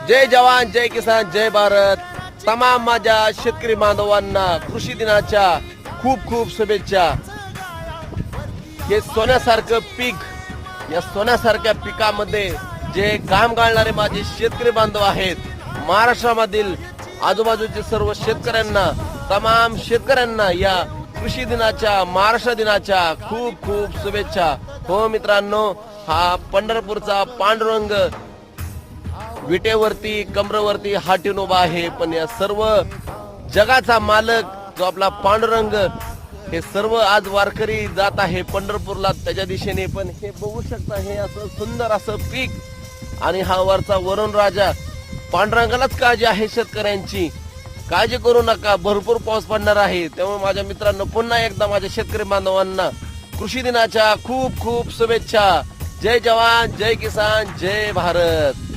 जय जवान जय किसान जय भारत. तमाम माझ्या शेतकरी बांधवांना कृषी दिनाच्या खूप खूप शुभेच्छा. हे सोन्यासारखं पीक, या सोन्यासारख्या पिकामध्ये जे घाम गाळणारे माझे शेतकरी बांधव आहेत, महाराष्ट्रामधील आजूबाजूचे सर्व शेतकऱ्यांना, तमाम शेतकऱ्यांना या कृषी दिनाच्या, महाराष्ट्र दिनाच्या खूप खूप शुभेच्छा. हो मित्रांनो, हा पंढरपूरचा पांडुरंग विटेवरती कमरेवरती हात ठेवून उभा आहे, पण या सर्व जगाचा मालक जो आपला पांडुरंग, हे सर्व आज वारकरी जात आहे पंढरपूरला त्याच्या दिशेने. पण हे बघू शकता, हे असं सुंदर असं पीक आणि हा वरचा वरुण राजा. पांडुरंगालाच काळजी आहे शेतकऱ्यांची, काळजी करू नका, भरपूर पाऊस पडणार आहे. त्यामुळे माझ्या मित्रांनो, पुन्हा एकदा माझ्या शेतकरी बांधवांना कृषी दिनाच्या खूप खूप शुभेच्छा. जय जवान जय किसान जय भारत.